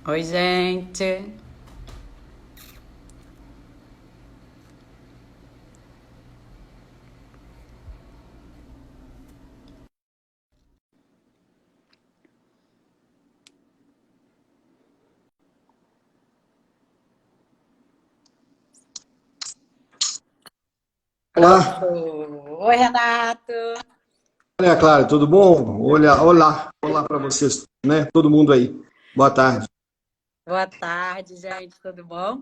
Oi, gente. Olá, Pronto. Oi, Renato. Maria Clara, tudo bom? Olá para vocês, né? Todo mundo aí. Boa tarde. Boa tarde, gente. Tudo bom?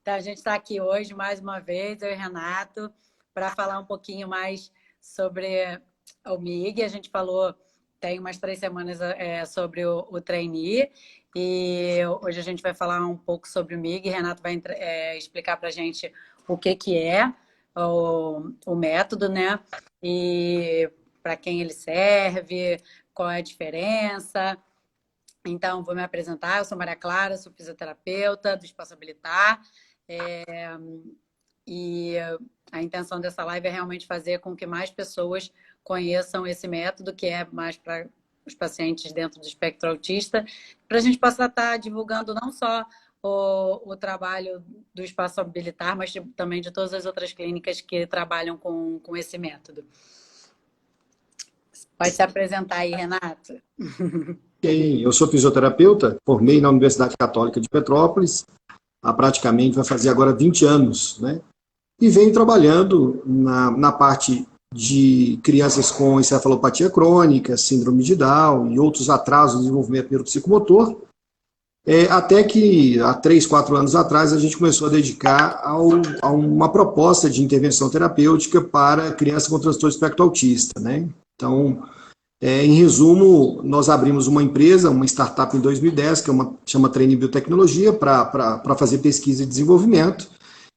Então, a gente está aqui hoje, mais uma vez, eu e Renato, para falar um pouquinho mais sobre o MIG. A gente falou, tem umas 3 semanas, sobre o trainee, e hoje a gente vai falar um pouco sobre o MIG. Renato vai explicar para a gente o que é o método, né? E para quem ele serve, qual é a diferença. Então, vou me apresentar. Eu sou Maria Clara, sou fisioterapeuta do Espaço Habilitar. E a intenção dessa live é realmente fazer com que mais pessoas conheçam esse método, que é mais para os pacientes dentro do espectro autista, para a gente possa estar divulgando não só o trabalho do Espaço Habilitar, mas também de todas as outras clínicas que trabalham com esse método. Pode se apresentar aí, Renato. Eu sou fisioterapeuta, formei na Universidade Católica de Petrópolis, há praticamente vai fazer agora 20 anos, né? E venho trabalhando na parte de crianças com encefalopatia crônica, síndrome de Down e outros atrasos no desenvolvimento neuropsicomotor, até que há 3, 4 anos atrás a gente começou a dedicar a uma proposta de intervenção terapêutica para criança com transtorno espectro autista, né? Então, em resumo, nós abrimos uma empresa, uma startup em 2010, que chama Treine Biotecnologia, para fazer pesquisa e desenvolvimento.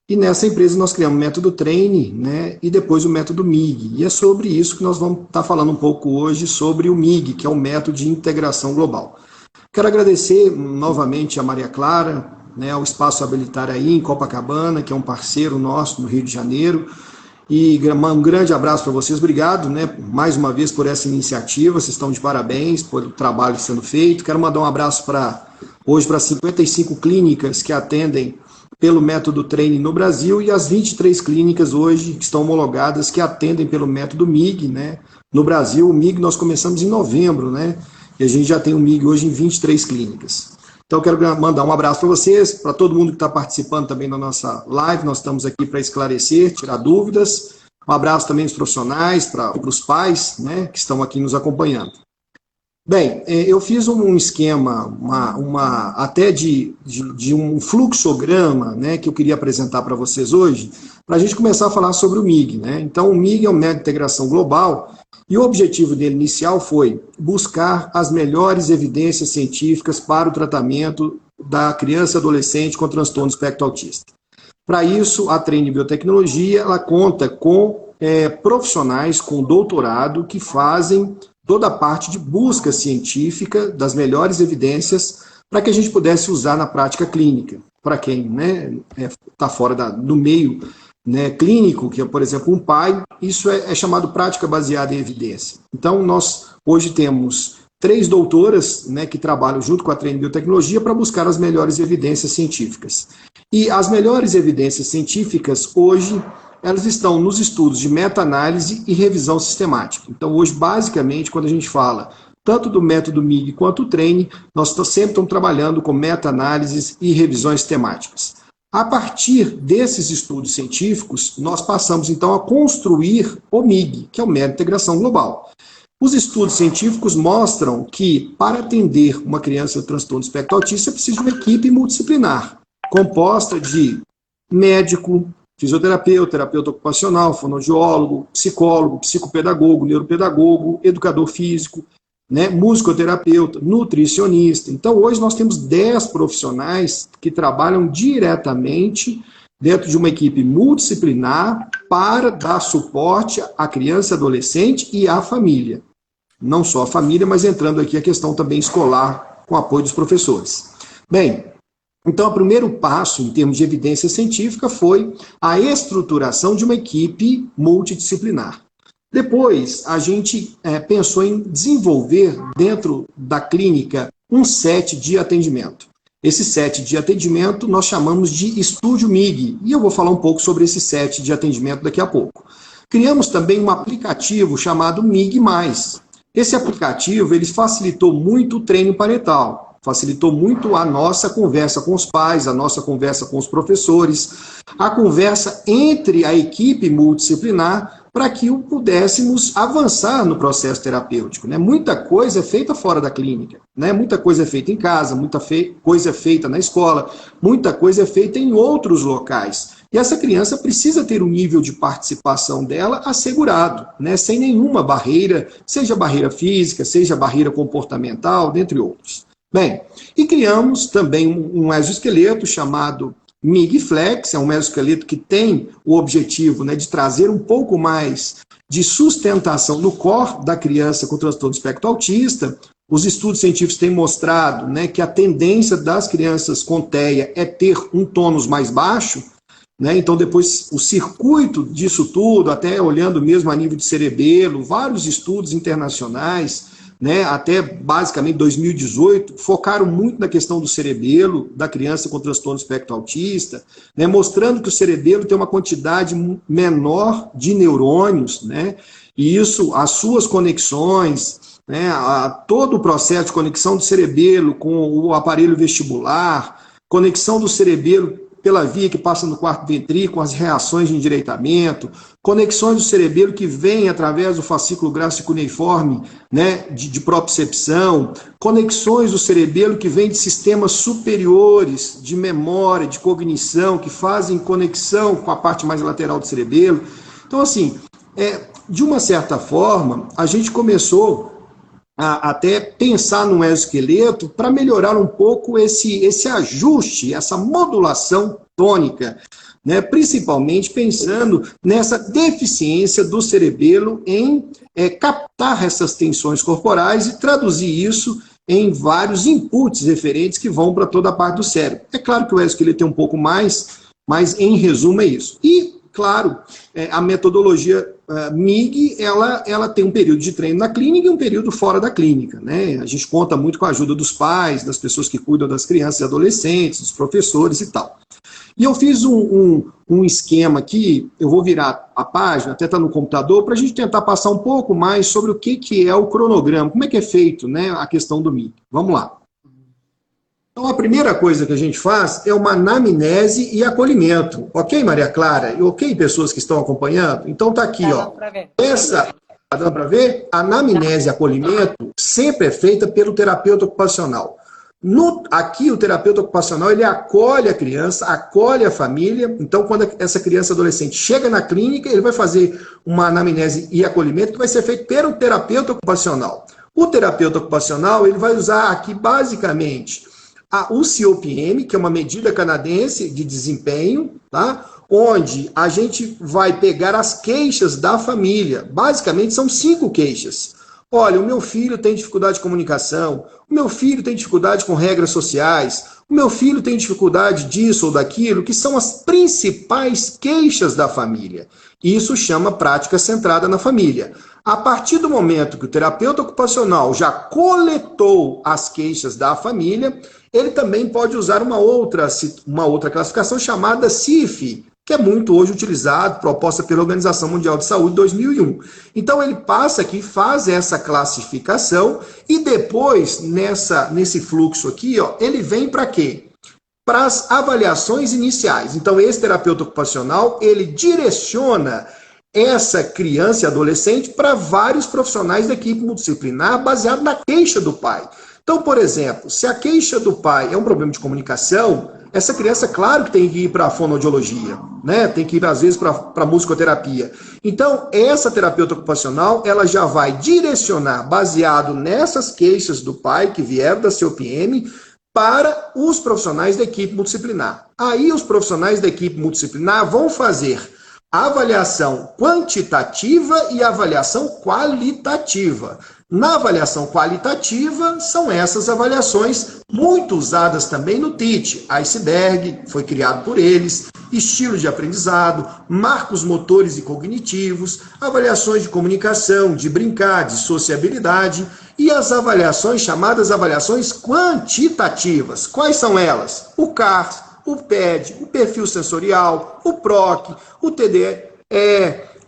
E nessa empresa nós criamos o método Treine, né, e depois o método MIG. E é sobre isso que nós vamos estar falando um pouco hoje, sobre o MIG, que é o método de integração global. Quero agradecer novamente a Maria Clara, né, ao Espaço Habilitar aí em Copacabana, que é um parceiro nosso no Rio de Janeiro. E um grande abraço para vocês, obrigado, né, mais uma vez por essa iniciativa, vocês estão de parabéns pelo trabalho sendo feito. Quero mandar um abraço hoje para 55 clínicas que atendem pelo método Treine no Brasil e as 23 clínicas hoje que estão homologadas que atendem pelo método MIG, né? No Brasil, o MIG nós começamos em novembro, né? E a gente já tem o MIG hoje em 23 clínicas. Então, quero mandar um abraço para vocês, para todo mundo que está participando também da nossa live. Nós estamos aqui para esclarecer, tirar dúvidas. Um abraço também aos profissionais, para os pais, né, que estão aqui nos acompanhando. Bem, eu fiz um esquema, até de um fluxograma, né, que eu queria apresentar para vocês hoje, para a gente começar a falar sobre o MIG, né? Então, o MIG é um método de integração global e o objetivo dele inicial foi buscar as melhores evidências científicas para o tratamento da criança e adolescente com transtorno do espectro autista. Para isso, a Treine Biotecnologia ela conta com profissionais com doutorado que fazem toda a parte de busca científica das melhores evidências para que a gente pudesse usar na prática clínica. Para quem está fora do meio, né, clínico, que é, por exemplo, um pai, isso é chamado prática baseada em evidência. Então, nós hoje temos 3 doutoras, né, que trabalham junto com a Treine Biotecnologia para buscar as melhores evidências científicas. E as melhores evidências científicas hoje elas estão nos estudos de meta-análise e revisão sistemática. Então, hoje, basicamente, quando a gente fala tanto do método MIG quanto do Treine, nós sempre estamos trabalhando com meta-análises e revisões sistemáticas. A partir desses estudos científicos, nós passamos, então, a construir o MIG, que é o método de integração global. Os estudos científicos mostram que, para atender uma criança com transtorno do espectro autista, é preciso de uma equipe multidisciplinar, composta de médico, fisioterapeuta, terapeuta ocupacional, fonoaudiólogo, psicólogo, psicopedagogo, neuropedagogo, educador físico, né, musicoterapeuta, nutricionista. Então, hoje nós temos 10 profissionais que trabalham diretamente dentro de uma equipe multidisciplinar para dar suporte à criança, adolescente e à família. Não só a família, mas entrando aqui a questão também escolar, com apoio dos professores. Bem, então, o primeiro passo, em termos de evidência científica, foi a estruturação de uma equipe multidisciplinar. Depois, a gente pensou em desenvolver, dentro da clínica, um set de atendimento. Esse set de atendimento nós chamamos de Estúdio MIG, e eu vou falar um pouco sobre esse set de atendimento daqui a pouco. Criamos também um aplicativo chamado MIG+. Esse aplicativo ele facilitou muito o treino parental, facilitou muito a nossa conversa com os pais, a nossa conversa com os professores, a conversa entre a equipe multidisciplinar, para que pudéssemos avançar no processo terapêutico. Né? Muita coisa é feita fora da clínica, né? Muita coisa é feita em casa, muita coisa é feita na escola, muita coisa é feita em outros locais. E essa criança precisa ter um nível de participação dela assegurado, né? Sem nenhuma barreira, seja barreira física, seja barreira comportamental, dentre outros. Bem, e criamos também um exoesqueleto chamado MIG Flex, é um exoesqueleto que tem o objetivo, né, de trazer um pouco mais de sustentação no core da criança com transtorno do espectro autista. Os estudos científicos têm mostrado, né, que a tendência das crianças com TEA é ter um tônus mais baixo, né? Então depois o circuito disso tudo, até olhando mesmo a nível de cerebelo, vários estudos internacionais, né, até basicamente 2018, focaram muito na questão do cerebelo, da criança com transtorno do espectro autista, né, mostrando que o cerebelo tem uma quantidade menor de neurônios, né, e isso, as suas conexões, né, todo o processo de conexão do cerebelo com o aparelho vestibular, conexão do cerebelo pela via que passa no quarto ventrículo, as reações de endireitamento, conexões do cerebelo que vêm através do fascículo graxo cuneiforme, né, de propriocepção, conexões do cerebelo que vêm de sistemas superiores de memória, de cognição, que fazem conexão com a parte mais lateral do cerebelo. Então, assim, de uma certa forma, a gente começou a até pensar no exoesqueleto para melhorar um pouco esse ajuste, essa modulação tônica, né? Principalmente pensando nessa deficiência do cerebelo em captar essas tensões corporais e traduzir isso em vários inputs referentes que vão para toda a parte do cérebro. É claro que o exoesqueleto tem um pouco mais, mas em resumo é isso. E, claro, a metodologia MIG, ela tem um período de treino na clínica e um período fora da clínica, né? A gente conta muito com a ajuda dos pais, das pessoas que cuidam das crianças e adolescentes, dos professores e tal. E eu fiz um esquema aqui, eu vou virar a página, até está no computador, para a gente tentar passar um pouco mais sobre o que é o cronograma, como é que é feito, né, a questão do MIG. Vamos lá. Então, a primeira coisa que a gente faz é uma anamnese e acolhimento. Ok, Maria Clara? E ok, pessoas que estão acompanhando? Então, tá aqui, ó. Tá dando para ver? A anamnese e acolhimento sempre é feita pelo terapeuta ocupacional. Aqui, o terapeuta ocupacional, ele acolhe a criança, acolhe a família. Então, quando essa criança adolescente chega na clínica, ele vai fazer uma anamnese e acolhimento que vai ser feito pelo terapeuta ocupacional. O terapeuta ocupacional, ele vai usar aqui, basicamente, o COPM, que é uma medida canadense de desempenho, tá? Onde a gente vai pegar as queixas da família. Basicamente, são 5 queixas. Olha, o meu filho tem dificuldade de comunicação, o meu filho tem dificuldade com regras sociais, o meu filho tem dificuldade disso ou daquilo, que são as principais queixas da família. Isso chama prática centrada na família. A partir do momento que o terapeuta ocupacional já coletou as queixas da família, ele também pode usar uma outra classificação chamada CIF, que é muito hoje utilizado, proposta pela Organização Mundial de Saúde 2001. Então ele passa aqui, faz essa classificação e depois, nesse fluxo aqui, ó, ele vem para quê? Para as avaliações iniciais. Então esse terapeuta ocupacional, ele direciona essa criança e adolescente para vários profissionais da equipe multidisciplinar baseado na queixa do pai. Então, por exemplo, se a queixa do pai é um problema de comunicação, essa criança, claro que tem que ir para a fonoaudiologia, né? Tem que ir, às vezes, para a musicoterapia. Então, essa terapeuta ocupacional, ela já vai direcionar, baseado nessas queixas do pai, que vieram da COPM, para os profissionais da equipe multidisciplinar. Aí, os profissionais da equipe multidisciplinar vão fazer a avaliação quantitativa e a avaliação qualitativa. Na avaliação qualitativa, são essas avaliações muito usadas também no TIT. Iceberg, foi criado por eles, estilo de aprendizado, marcos motores e cognitivos, avaliações de comunicação, de brincar, de sociabilidade e as avaliações chamadas avaliações quantitativas. Quais são elas? O CARS, o PED, o perfil sensorial, o PROC, o TDE,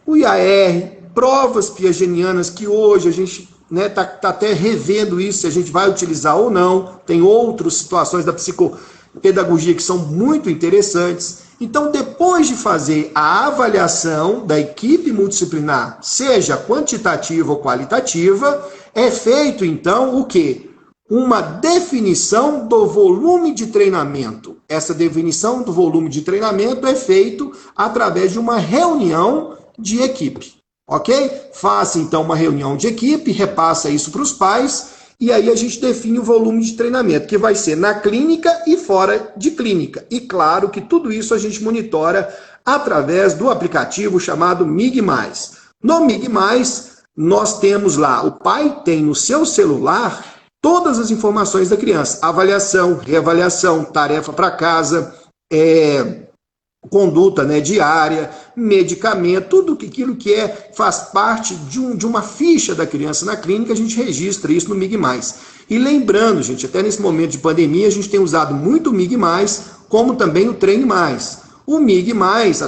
o IAR, provas piagenianas que hoje a gente tá até revendo isso, se a gente vai utilizar ou não. Tem outras situações da psicopedagogia que são muito interessantes. Então, depois de fazer a avaliação da equipe multidisciplinar, seja quantitativa ou qualitativa, é feito, então, o quê? Uma definição do volume de treinamento. Essa definição do volume de treinamento é feito através de uma reunião de equipe. Ok? Faça, então, uma reunião de equipe, repassa isso para os pais, e aí a gente define o volume de treinamento, que vai ser na clínica e fora de clínica. E claro que tudo isso a gente monitora através do aplicativo chamado MIG+. No MIG+, nós temos lá, o pai tem no seu celular todas as informações da criança. Avaliação, reavaliação, tarefa para casa, conduta, né, diária, medicamento, tudo aquilo que faz parte de uma ficha da criança na clínica, a gente registra isso no MIG+. E lembrando, gente, até nesse momento de pandemia, a gente tem usado muito o MIG+, como também o Treine+. O MIG+,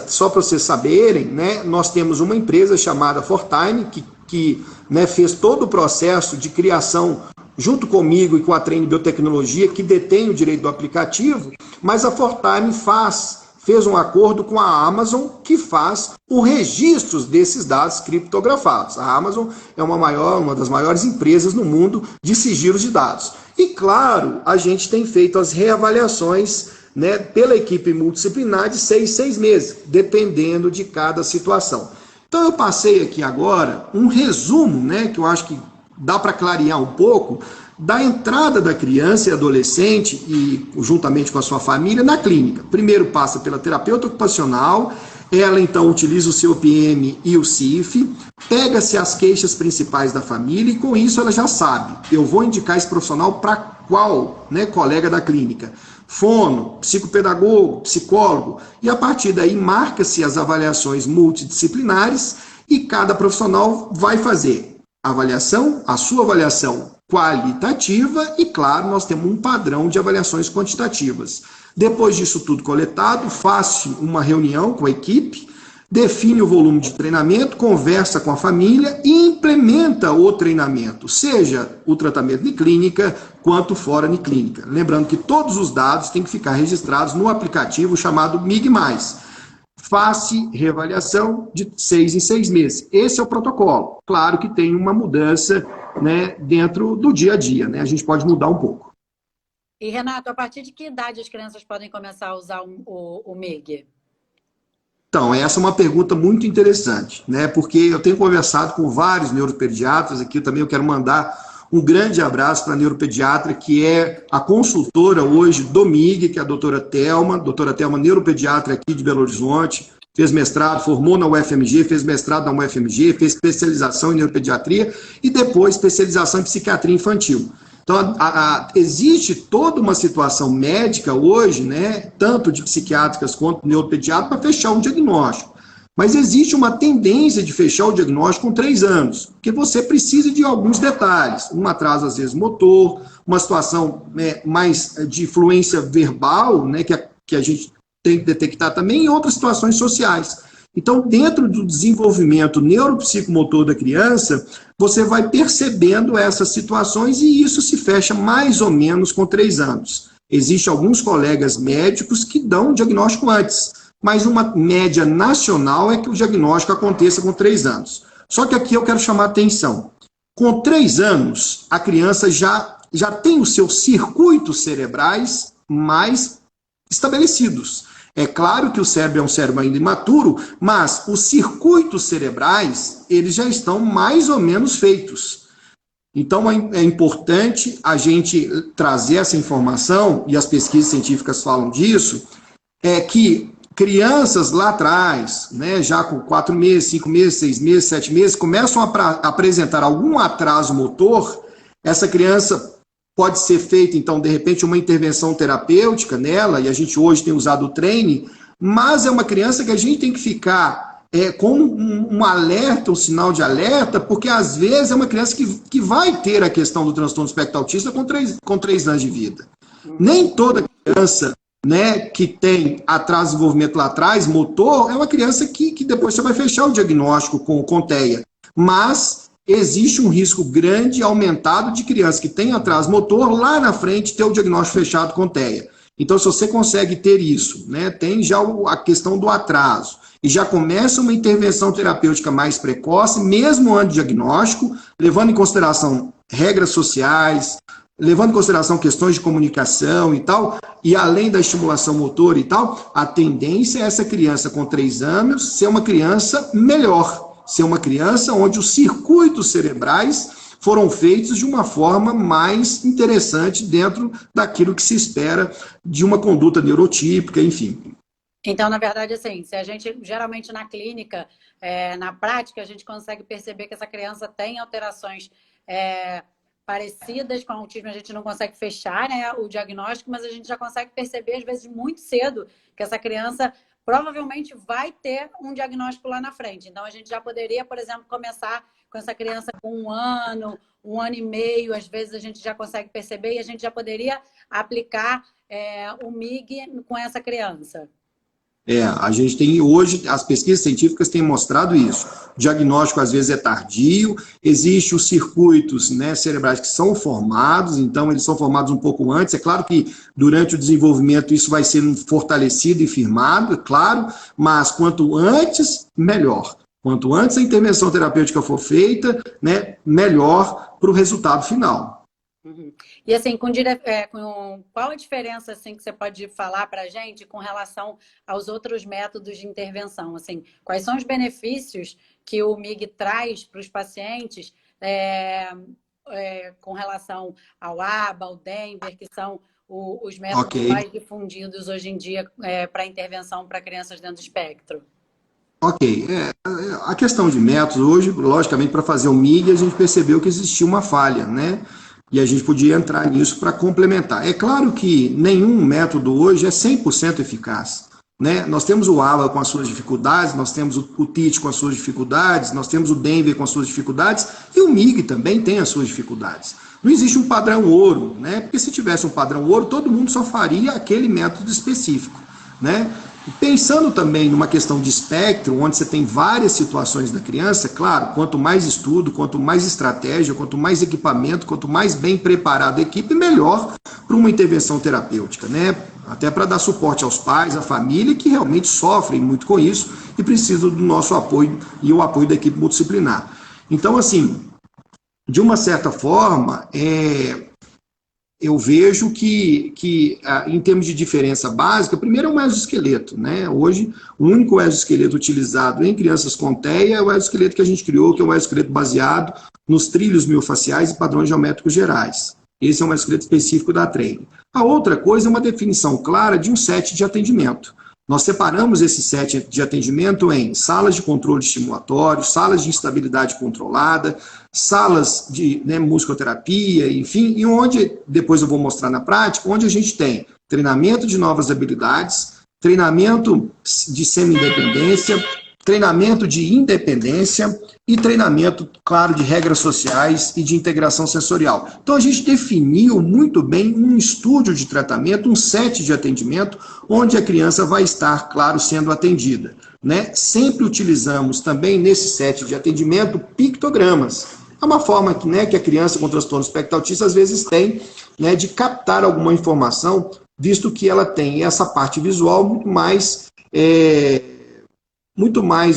só para vocês saberem, né, nós temos uma empresa chamada Fortime, que né, fez todo o processo de criação junto comigo e com a Treine Biotecnologia, que detém o direito do aplicativo, mas a Fortime fez um acordo com a Amazon que faz o registro desses dados criptografados. A Amazon é uma das maiores empresas no mundo de sigilos de dados. E claro, a gente tem feito as reavaliações, né, pela equipe multidisciplinar de 6 meses, dependendo de cada situação. Então eu passei aqui agora um resumo, né, que eu acho que dá para clarear um pouco, da entrada da criança e adolescente, e juntamente com a sua família, na clínica. Primeiro passa pela terapeuta ocupacional, ela então utiliza o COPM e o CIF, pega-se as queixas principais da família e com isso ela já sabe, eu vou indicar esse profissional para qual, né, colega da clínica. Fono, psicopedagogo, psicólogo, e a partir daí marca-se as avaliações multidisciplinares e cada profissional vai fazer a sua avaliação qualitativa e, claro, nós temos um padrão de avaliações quantitativas. Depois disso tudo coletado, faz uma reunião com a equipe, define o volume de treinamento, conversa com a família e implementa o treinamento, seja o tratamento de clínica, quanto fora de clínica. Lembrando que todos os dados têm que ficar registrados no aplicativo chamado MIG+. Face reavaliação de 6 em 6 meses. Esse é o protocolo. Claro que tem uma mudança, né, dentro do dia a dia, né? A gente pode mudar um pouco. E, Renato, a partir de que idade as crianças podem começar a usar o MIG? Então, essa é uma pergunta muito interessante, né? Porque eu tenho conversado com vários neuropediatras aqui, eu também quero mandar um grande abraço para a neuropediatra, que é a consultora hoje do MIG, que é a doutora Thelma, neuropediatra aqui de Belo Horizonte, fez mestrado, formou na UFMG, fez mestrado na UFMG, fez especialização em neuropediatria e depois especialização em psiquiatria infantil. Então, existe toda uma situação médica hoje, né, tanto de psiquiátricas quanto neuropediatras, para fechar um diagnóstico. Mas existe uma tendência de fechar o diagnóstico com 3 anos, porque você precisa de alguns detalhes. Um atraso, às vezes, motor, uma situação mais de fluência verbal, né, que a gente tem que detectar também, e outras situações sociais. Então, dentro do desenvolvimento neuropsicomotor da criança, você vai percebendo essas situações e isso se fecha mais ou menos com 3 anos. Existem alguns colegas médicos que dão o diagnóstico antes, mas uma média nacional é que o diagnóstico aconteça com 3 anos. Só que aqui eu quero chamar a atenção. Com 3 anos, a criança já tem os seus circuitos cerebrais mais estabelecidos. É claro que o cérebro é um cérebro ainda imaturo, mas os circuitos cerebrais, eles já estão mais ou menos feitos. Então, é importante a gente trazer essa informação, e as pesquisas científicas falam disso, que Crianças lá atrás, né, já com 4 meses, 5 meses, 6 meses, 7 meses, começam a apresentar algum atraso motor, essa criança pode ser feita, então, de repente, uma intervenção terapêutica nela, e a gente hoje tem usado o training, mas é uma criança que a gente tem que ficar com um alerta, um sinal de alerta, porque às vezes é uma criança que vai ter a questão do transtorno espectro autista com 3 anos de vida. Nem toda criança, né, que tem atraso de desenvolvimento lá atrás, motor, é uma criança que depois você vai fechar o diagnóstico com TEA. Mas existe um risco grande, aumentado, de criança que tem atraso motor, lá na frente ter o diagnóstico fechado com TEA. Então, se você consegue ter isso, né, tem já a questão do atraso, e já começa uma intervenção terapêutica mais precoce, mesmo antes do diagnóstico, levando em consideração regras sociais, levando em consideração questões de comunicação e tal, e além da estimulação motora e tal, a tendência é essa criança com 3 anos ser uma criança melhor, ser uma criança onde os circuitos cerebrais foram feitos de uma forma mais interessante dentro daquilo que se espera de uma conduta neurotípica, enfim. Então, na verdade, assim, se a gente, geralmente na clínica, na prática, a gente consegue perceber que essa criança tem alterações parecidas com autismo, a gente não consegue fechar, né, o diagnóstico, mas a gente já consegue perceber, às vezes, muito cedo, que essa criança provavelmente vai ter um diagnóstico lá na frente. Então, a gente já poderia, por exemplo, começar com essa criança com 1 ano, 1 ano e meio, às vezes a gente já consegue perceber, e a gente já poderia aplicar o MIG com essa criança. A gente tem hoje, as pesquisas científicas têm mostrado isso. O diagnóstico às vezes é tardio, existem os circuitos, né, cerebrais que são formados, então eles são formados um pouco antes. É claro que durante o desenvolvimento isso vai sendo fortalecido e firmado, é claro, mas quanto antes, melhor. Quanto antes a intervenção terapêutica for feita, né, melhor para o resultado final. Uhum. E assim, qual a diferença assim, que você pode falar para a gente com relação aos outros métodos de intervenção? Assim, quais são os benefícios que o MIG traz para os pacientes com relação ao ABA, ao Denver, que são os métodos mais difundidos hoje em dia para intervenção para crianças dentro do espectro? Ok. A questão de métodos, hoje, logicamente, para fazer o MIG, a gente percebeu que existia uma falha, né? E a gente podia entrar nisso para complementar. É claro que nenhum método hoje é 100% eficaz, né? Nós temos o ABA com as suas dificuldades, nós temos o TIT com as suas dificuldades, nós temos o Denver com as suas dificuldades, e o MIG também tem as suas dificuldades. Não existe um padrão ouro, né? Porque se tivesse um padrão ouro, todo mundo só faria aquele método específico, né? Pensando também numa questão de espectro, onde você tem várias situações da criança, claro, quanto mais estudo, quanto mais estratégia, quanto mais equipamento, quanto mais bem preparada a equipe, melhor para uma intervenção terapêutica, né? Até para dar suporte aos pais, à família, que realmente sofrem muito com isso e precisam do nosso apoio e o apoio da equipe multidisciplinar. Então, assim, de uma certa forma, eu vejo que em termos de diferença básica, primeiro é o exoesqueleto, né? Hoje, o único exoesqueleto utilizado em crianças com TEA é o exoesqueleto que a gente criou, que é um exoesqueleto baseado nos trilhos miofaciais e padrões geométricos gerais. Esse é um exoesqueleto específico da Training. A outra coisa é uma definição clara de um set de atendimento. Nós separamos esse set de atendimento em salas de controle estimulatório, salas de instabilidade controlada, salas de musicoterapia, enfim, e onde, depois eu vou mostrar na prática, onde a gente tem treinamento de novas habilidades, treinamento de semi-independência, treinamento de independência e treinamento, claro, de regras sociais e de integração sensorial. Então, a gente definiu muito bem um estúdio de tratamento, um set de atendimento, onde a criança vai estar, claro, sendo atendida, né? Sempre utilizamos também, nesse set de atendimento, pictogramas. É uma forma que a criança com transtorno espectro autista, às vezes, tem, né, de captar alguma informação, visto que ela tem essa parte visual muito mais,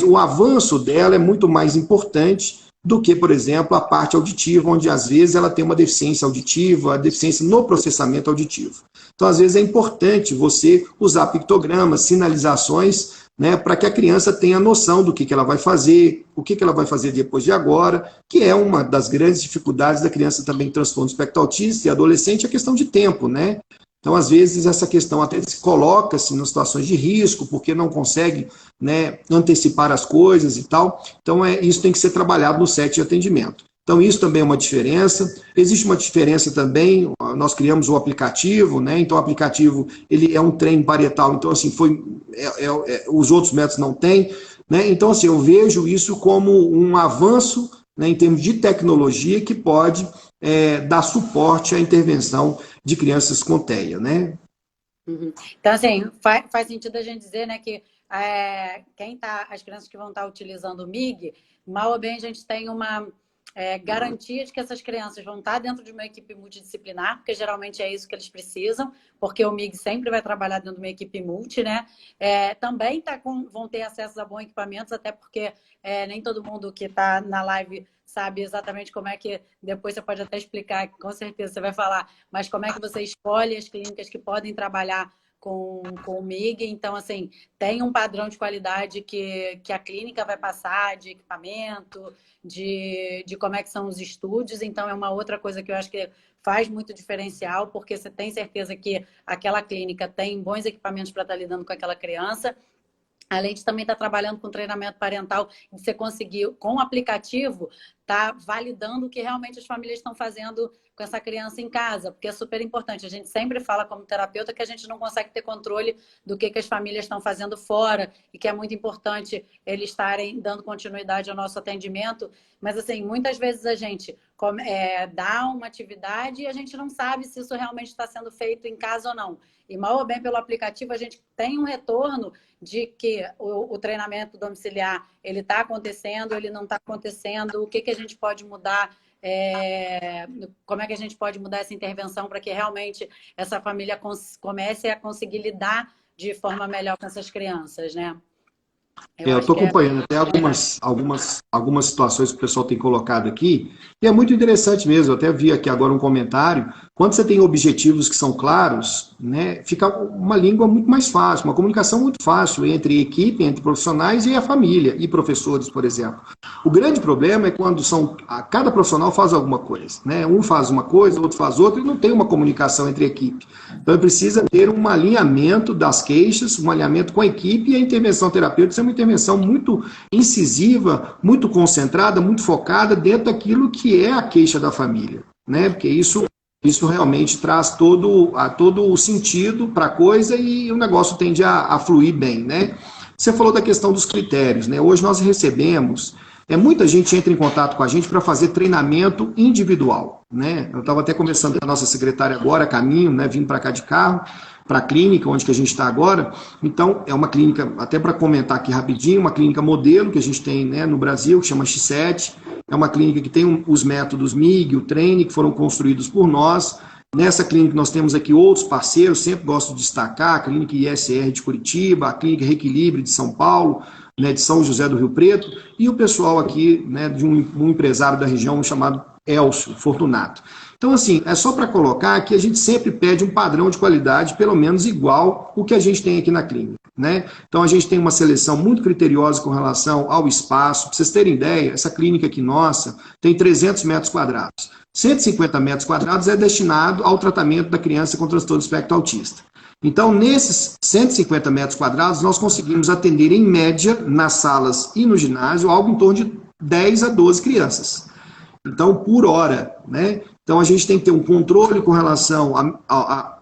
o avanço dela é muito mais importante do que, por exemplo, a parte auditiva, onde às vezes ela tem uma deficiência auditiva, a deficiência no processamento auditivo. Então, às vezes é importante você usar pictogramas, sinalizações, né, para que a criança tenha noção do que ela vai fazer, o que ela vai fazer depois de agora, que é uma das grandes dificuldades da criança também com transtorno espectro autista e adolescente, a questão de tempo, né? Então, às vezes, essa questão até se coloca-se em situações de risco, porque não consegue, né, antecipar as coisas e tal. Então, isso tem que ser trabalhado no set de atendimento. Então, isso também é uma diferença. Existe uma diferença também, nós criamos o aplicativo, né? Então, o aplicativo ele é um trem parietal, então, assim, os outros métodos não têm. Né? Então, assim, eu vejo isso como um avanço, né, em termos de tecnologia que pode dar suporte à intervenção de crianças com TEA, né? Uhum. Então, assim, faz sentido a gente dizer, né, que as crianças que vão estar utilizando o MIG, mal ou bem a gente tem uma garantia de que essas crianças vão estar dentro de uma equipe multidisciplinar, porque geralmente é isso que eles precisam, porque o MIG sempre vai trabalhar dentro de uma equipe multi, né? Também vão ter acesso a bons equipamentos, até porque nem todo mundo que está na live sabe exatamente como é que, depois você pode até explicar, com certeza você vai falar, mas como é que você escolhe as clínicas que podem trabalhar com o MIG. Então, assim, tem um padrão de qualidade que a clínica vai passar, de equipamento, de como é que são os estúdios. Então, é uma outra coisa que eu acho que faz muito diferencial, porque você tem certeza que aquela clínica tem bons equipamentos para estar lidando com aquela criança. Além de também estar trabalhando com treinamento parental, de você conseguir, com o aplicativo, tá validando o que realmente as famílias estão fazendo com essa criança em casa, porque é super importante. A gente sempre fala como terapeuta que a gente não consegue ter controle do que as famílias estão fazendo fora e que é muito importante eles estarem dando continuidade ao nosso atendimento. Mas, assim, muitas vezes a gente dá uma atividade e a gente não sabe se isso realmente está sendo feito em casa ou não. E mal ou bem pelo aplicativo a gente tem um retorno de que o treinamento domiciliar ele está acontecendo, ele não está acontecendo, o que a gente pode mudar, como é que a gente pode mudar essa intervenção para que realmente essa família comece a conseguir lidar de forma melhor com essas crianças, né? Eu estou acompanhando até algumas situações que o pessoal tem colocado aqui, e é muito interessante mesmo. Eu até vi aqui agora um comentário. Quando você tem objetivos que são claros, né, fica uma língua muito mais fácil, uma comunicação muito fácil entre equipe, entre profissionais e a família, e professores, por exemplo. O grande problema é quando cada profissional faz alguma coisa, né? Um faz uma coisa, o outro faz outra, e não tem uma comunicação entre a equipe. Então, precisa ter um alinhamento das queixas, um alinhamento com a equipe, e a intervenção terapêutica é uma intervenção muito incisiva, muito concentrada, muito focada dentro daquilo que é a queixa da família, né? Porque isso realmente traz todo o sentido para a coisa e o negócio tende a fluir bem, né? Você falou da questão dos critérios, né? Hoje nós recebemos, muita gente entra em contato com a gente para fazer treinamento individual, né? Eu estava até conversando com a nossa secretária agora, a caminho, né? Vindo para cá de carro, para a clínica, onde que a gente está agora. Então, é uma clínica, até para comentar aqui rapidinho, uma clínica modelo que a gente tem, né, no Brasil, que chama X7. É uma clínica que tem os métodos MIG, o Treine, que foram construídos por nós. Nessa clínica nós temos aqui outros parceiros, sempre gosto de destacar, a clínica ISR de Curitiba, a clínica Reequilíbrio de São Paulo, né, de São José do Rio Preto, e o pessoal aqui, né, de um empresário da região chamado Elcio Fortunato. Então, assim, é só para colocar que a gente sempre pede um padrão de qualidade, pelo menos igual o que a gente tem aqui na clínica, né? Então, a gente tem uma seleção muito criteriosa com relação ao espaço. Para vocês terem ideia, essa clínica aqui nossa tem 300 metros quadrados. 150 metros quadrados é destinado ao tratamento da criança com transtorno do espectro autista. Então, nesses 150 metros quadrados, nós conseguimos atender, em média, nas salas e no ginásio, algo em torno de 10 a 12 crianças. Então, por hora, né? Então, a gente tem que ter um controle com relação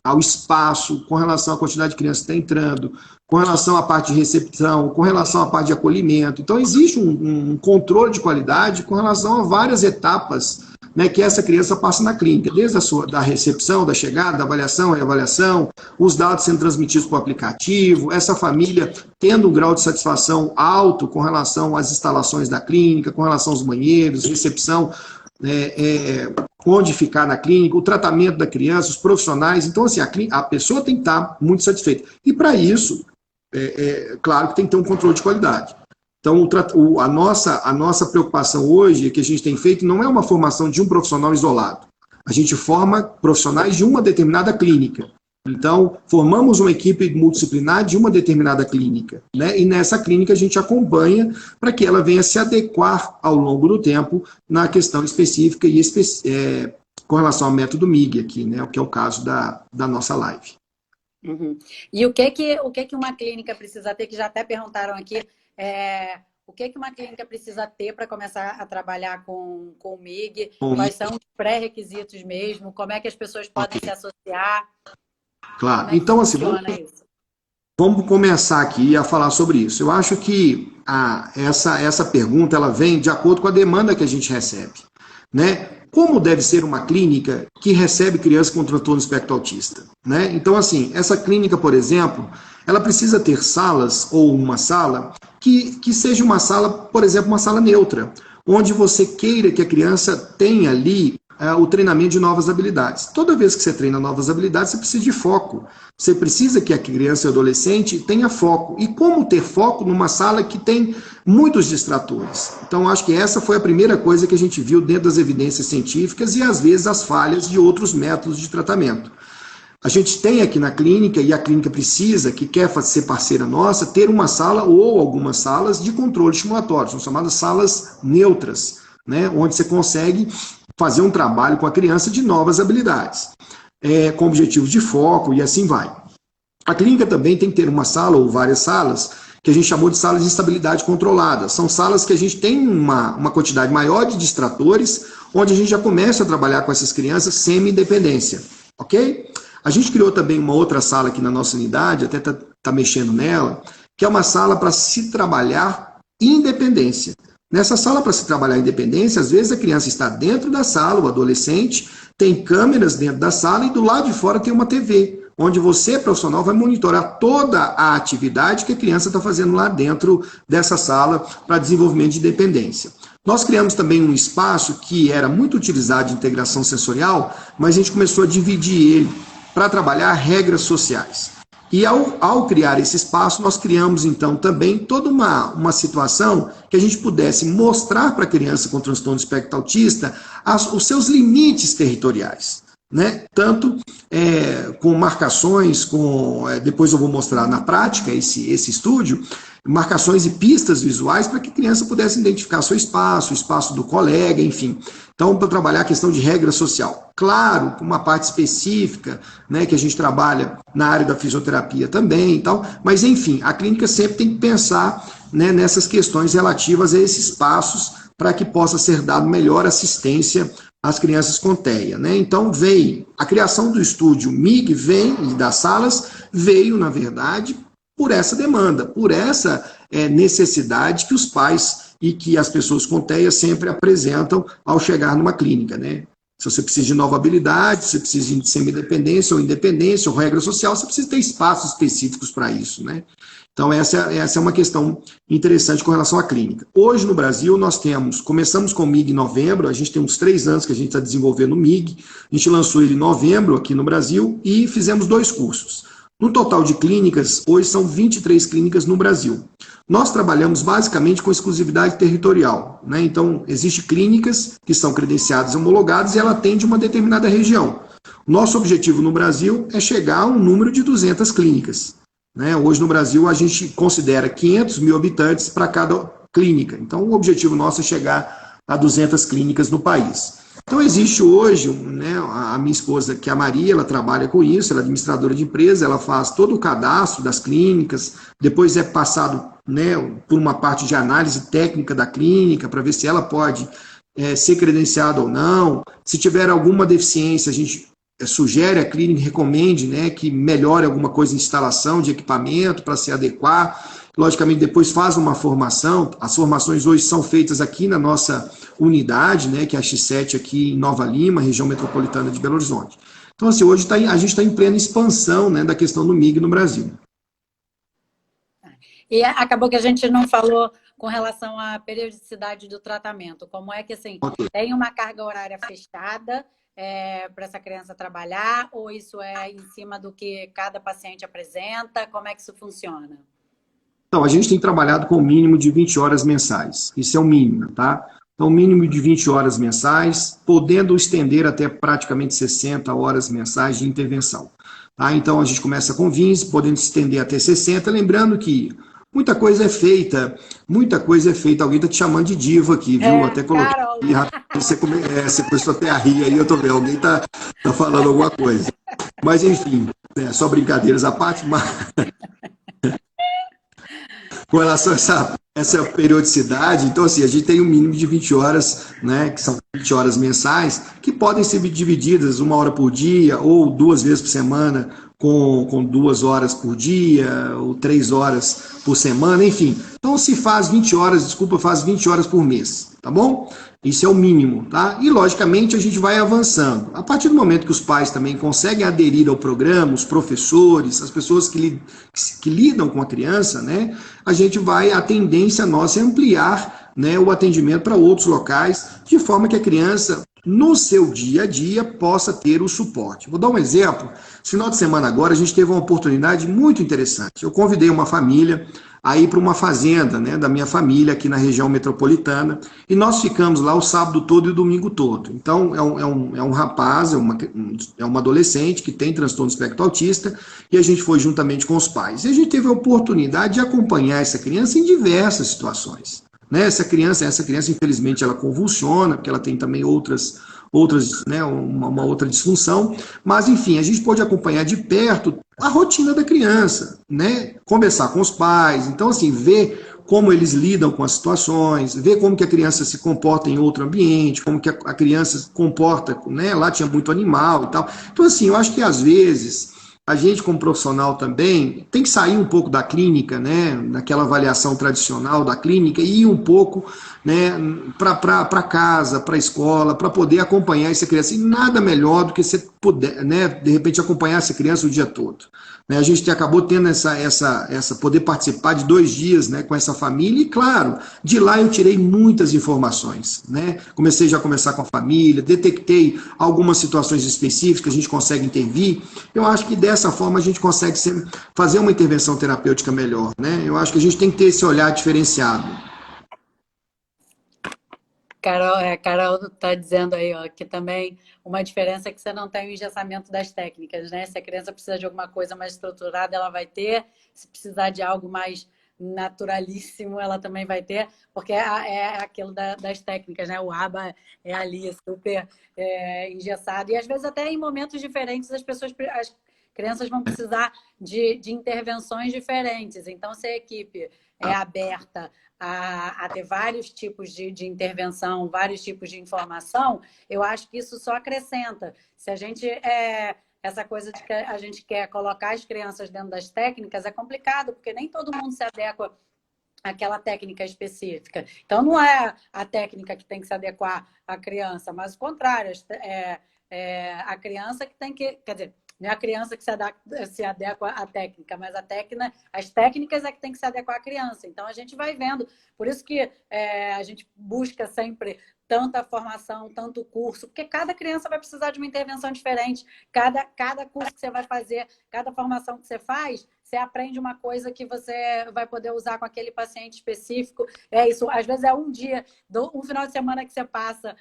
ao espaço, com relação à quantidade de crianças que está entrando, com relação à parte de recepção, com relação à parte de acolhimento. Então, existe um controle de qualidade com relação a várias etapas, né, que essa criança passa na clínica, desde da recepção, da chegada, da avaliação, reavaliação, os dados sendo transmitidos para o aplicativo, essa família tendo um grau de satisfação alto com relação às instalações da clínica, com relação aos banheiros, recepção, onde ficar na clínica, o tratamento da criança, os profissionais. Então, assim, a pessoa tem que estar muito satisfeita. E, para isso, claro que tem que ter um controle de qualidade. Então, a nossa preocupação hoje, que a gente tem feito, não é uma formação de um profissional isolado. A gente forma profissionais de uma determinada clínica. Então, formamos uma equipe multidisciplinar de uma determinada clínica, né? E nessa clínica a gente acompanha para que ela venha se adequar ao longo do tempo na questão específica e com relação ao método MIG aqui, né, o que é o caso da nossa live. Uhum. E o que uma clínica precisa ter, que já até perguntaram aqui, o que uma clínica precisa ter para começar a trabalhar com o MIG? Quais são os pré-requisitos mesmo? Como é que as pessoas podem se associar? Claro, então assim, vamos começar aqui a falar sobre isso. Eu acho que essa pergunta ela vem de acordo com a demanda que a gente recebe, né? Como deve ser uma clínica que recebe crianças com transtorno espectro autista, né? Então, assim, essa clínica, por exemplo, ela precisa ter salas ou uma sala que seja uma sala, por exemplo, uma sala neutra, onde você queira que a criança tenha ali o treinamento de novas habilidades. Toda vez que você treina novas habilidades, você precisa de foco. Você precisa que a criança e o adolescente tenha foco. E como ter foco numa sala que tem muitos distratores? Então, acho que essa foi a primeira coisa que a gente viu dentro das evidências científicas e, às vezes, as falhas de outros métodos de tratamento. A gente tem aqui na clínica, e a clínica precisa, que quer ser parceira nossa, ter uma sala ou algumas salas de controle estimulatório, são chamadas salas neutras, né, onde você consegue fazer um trabalho com a criança de novas habilidades, com objetivos de foco e assim vai. A clínica também tem que ter uma sala ou várias salas, que a gente chamou de salas de estabilidade controlada. São salas que a gente tem uma quantidade maior de distratores, onde a gente já começa a trabalhar com essas crianças semi-independência, ok? A gente criou também uma outra sala aqui na nossa unidade, até tá mexendo nela, que é uma sala para se trabalhar independência. Nessa sala para se trabalhar independência, às vezes a criança está dentro da sala, o adolescente, tem câmeras dentro da sala e do lado de fora tem uma TV, onde você, profissional, vai monitorar toda a atividade que a criança está fazendo lá dentro dessa sala para desenvolvimento de independência. Nós criamos também um espaço que era muito utilizado de integração sensorial, mas a gente começou a dividir ele para trabalhar regras sociais. E ao criar esse espaço, nós criamos, então, também toda uma situação que a gente pudesse mostrar para a criança com transtorno de espectro autista os seus limites territoriais, né? Tanto com marcações, depois eu vou mostrar na prática esse estúdio, marcações e pistas visuais para que a criança pudesse identificar seu espaço, o espaço do colega, enfim. Então, para trabalhar a questão de regra social. Claro, com uma parte específica, né, que a gente trabalha na área da fisioterapia também e tal, mas, enfim, a clínica sempre tem que pensar, né, nessas questões relativas a esses passos para que possa ser dado melhor assistência às crianças com TEA, né? Então, a criação do estúdio MIG e das salas veio, na verdade, por essa demanda, por essa necessidade que os pais e que as pessoas com TEA sempre apresentam ao chegar numa clínica, né? Se você precisa de nova habilidade, se você precisa de semi-independência ou independência ou regra social, você precisa ter espaços específicos para isso, né? Então, essa é uma questão interessante com relação à clínica. Hoje, no Brasil, começamos com o MIG em novembro, a gente tem uns 3 anos que a gente está desenvolvendo o MIG, a gente lançou ele em novembro aqui no Brasil e fizemos 2 cursos. No total de clínicas, hoje são 23 clínicas no Brasil. Nós trabalhamos basicamente com exclusividade territorial, né? Então, existem clínicas que são credenciadas e homologadas e ela atende uma determinada região. Nosso objetivo no Brasil é chegar a um número de 200 clínicas, né? Hoje no Brasil a gente considera 500 mil habitantes para cada clínica. Então, o objetivo nosso é chegar a 200 clínicas no país. Então, existe hoje, né, a minha esposa, que é a Maria, ela trabalha com isso, ela é administradora de empresa, ela faz todo o cadastro das clínicas, depois é passado, né, por uma parte de análise técnica da clínica, para ver se ela pode ser credenciada ou não. Se tiver alguma deficiência, a gente sugere à clínica, recomende, né, que melhore alguma coisa em instalação de equipamento para se adequar. Logicamente, depois faz uma formação. As formações hoje são feitas aqui na nossa unidade, né, que é a X7 aqui em Nova Lima, região metropolitana de Belo Horizonte. Então, assim, hoje a gente está em plena expansão, né, da questão do MIG no Brasil. E acabou que a gente não falou com relação à periodicidade do tratamento. Como é que, assim, tem uma carga horária fechada para essa criança trabalhar, ou isso é em cima do que cada paciente apresenta? Como é que isso funciona? Então, a gente tem trabalhado com o mínimo de 20 horas mensais. Isso é o mínimo, tá? Então, mínimo de 20 horas mensais, podendo estender até praticamente 60 horas mensais de intervenção. Tá? Então, a gente começa com 20, podendo estender até 60, lembrando que Muita coisa é feita, muita coisa é feita. Alguém está te chamando de diva aqui, viu? Até coloquei. Carol. Você começou até a rir aí, eu tô vendo. Alguém tá falando alguma coisa. Mas, enfim, só brincadeiras à parte, mas com relação a essa periodicidade, então, assim, a gente tem um mínimo de 20 horas, né, que são 20 horas mensais, que podem ser divididas 1 hora por dia ou 2 vezes por semana, com 2 horas por dia ou 3 horas por semana, enfim. Então, se faz 20 horas, desculpa, faz 20 horas por mês, tá bom? Isso é o mínimo, tá? E, logicamente, a gente vai avançando. A partir do momento que os pais também conseguem aderir ao programa, os professores, as pessoas que lidam com a criança, né? A tendência nossa é ampliar, né, o atendimento para outros locais, de forma que a criança, no seu dia a dia, possa ter o suporte. Vou dar um exemplo. Esse final de semana agora, a gente teve uma oportunidade muito interessante. Eu convidei uma família a ir para uma fazenda, né, da minha família aqui na região metropolitana, e nós ficamos lá o sábado todo e o domingo todo. Então, é um rapaz, é uma adolescente que tem transtorno do espectro autista, e a gente foi juntamente com os pais. E a gente teve a oportunidade de acompanhar essa criança em diversas situações. Né? Essa criança, infelizmente, ela convulsiona, porque ela tem também outras, né, uma outra disfunção, mas, enfim, a gente pôde acompanhar de perto a rotina da criança, né? Conversar com os pais, então, assim, ver como eles lidam com as situações, ver como que a criança se comporta em outro ambiente, como que a criança se comporta, né? Lá tinha muito animal e tal. Então, assim, eu acho que, às vezes, a gente, como profissional também, tem que sair um pouco da clínica, né, daquela avaliação tradicional da clínica, e ir um pouco, né, para casa, para a escola, para poder acompanhar essa criança. E nada melhor do que você poder, né, de repente, acompanhar essa criança o dia todo. Né, a gente acabou tendo poder participar de 2 dias, né, com essa família, e claro, de lá eu tirei muitas informações. Né, comecei já a conversar com a família, detectei algumas situações específicas, a gente consegue intervir. Eu acho que dessa forma a gente consegue fazer uma intervenção terapêutica melhor, né? Eu acho que a gente tem que ter esse olhar diferenciado. Carol está dizendo aí, ó, que também uma diferença é que você não tem o engessamento das técnicas, né? Se a criança precisa de alguma coisa mais estruturada, ela vai ter. Se precisar de algo mais naturalíssimo, ela também vai ter, porque é aquilo das técnicas, né? O ABA é ali, super engessado. E às vezes até em momentos diferentes as crianças vão precisar de intervenções diferentes. Então, se a equipe é aberta a ter vários tipos de intervenção, vários tipos de informação, eu acho que isso só acrescenta. Se a gente essa coisa de que a gente quer colocar as crianças dentro das técnicas é complicado, porque nem todo mundo se adequa àquela técnica específica. Então, não é a técnica que tem que se adequar à criança, mas o contrário, a criança que tem que... Quer dizer, não é a criança que se adequa à técnica, mas as técnicas é que tem que se adequar à criança. Então, a gente vai vendo. Por isso que a gente busca sempre tanta formação, tanto curso, porque cada criança vai precisar de uma intervenção diferente. Cada curso que você vai fazer, cada formação que você faz, você aprende uma coisa que você vai poder usar com aquele paciente específico. É isso. Às vezes é um dia, um final de semana que você passa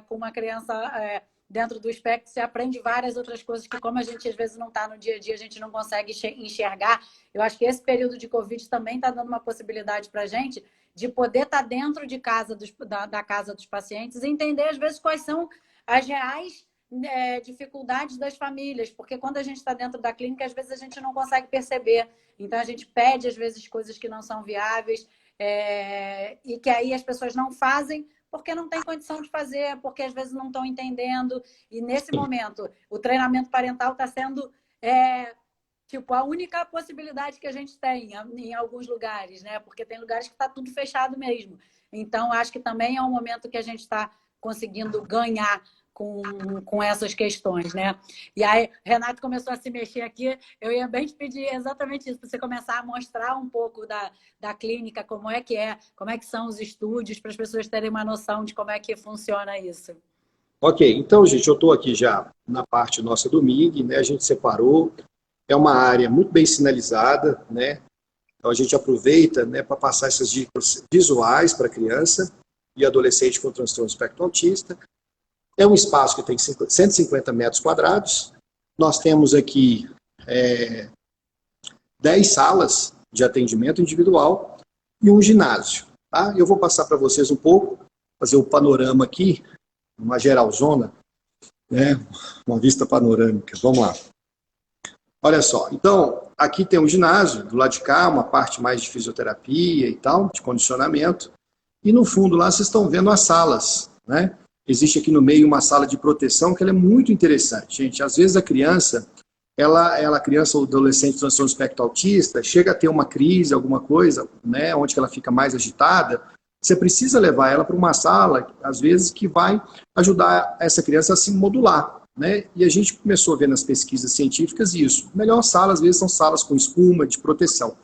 com uma criança... dentro do espectro, você aprende várias outras coisas que, como a gente às vezes não está no dia a dia, a gente não consegue enxergar. Eu acho que esse período de Covid também está dando uma possibilidade para a gente de poder estar dentro de casa da casa dos pacientes e entender, às vezes, quais são as reais dificuldades das famílias, porque quando a gente está dentro da clínica, às vezes a gente não consegue perceber. Então, a gente pede, às vezes, coisas que não são viáveis e que aí as pessoas não fazem porque não tem condição de fazer, porque às vezes não estão entendendo. E nesse momento, o treinamento parental está sendo a única possibilidade que a gente tem em alguns lugares, né? Porque tem lugares que está tudo fechado mesmo. Então, acho que também é um momento que a gente está conseguindo ganhar com essas questões, né? E aí, Renato começou a se mexer aqui, eu ia bem te pedir exatamente isso, para você começar a mostrar um pouco da clínica, como é que são os estúdios, para as pessoas terem uma noção de como é que funciona isso. Ok, então, gente, eu estou aqui já na parte nossa do MIG, né? A gente separou, é uma área muito bem sinalizada, né? Então, a gente aproveita, né, para passar essas dicas visuais para a criança e adolescente com transtorno espectro autista. É um espaço que tem 150 metros quadrados. Nós temos aqui 10 salas, de atendimento individual e um ginásio. Tá? Eu vou passar para vocês um pouco, fazer o panorama aqui, uma geralzona, né? Uma vista panorâmica. Vamos lá. Olha só, então, aqui tem um ginásio, do lado de cá, uma parte mais de fisioterapia e tal, de condicionamento, e no fundo lá vocês estão vendo as salas, né? Existe aqui no meio uma sala de proteção que ela é muito interessante, gente. Às vezes a criança, a criança ou adolescente transtorno espectro autista, chega a ter uma crise, alguma coisa, né, onde ela fica mais agitada, você precisa levar ela para uma sala, às vezes, que vai ajudar essa criança a se modular, né? E a gente começou a ver nas pesquisas científicas isso. A melhor sala, às vezes, são salas com espuma, de proteção.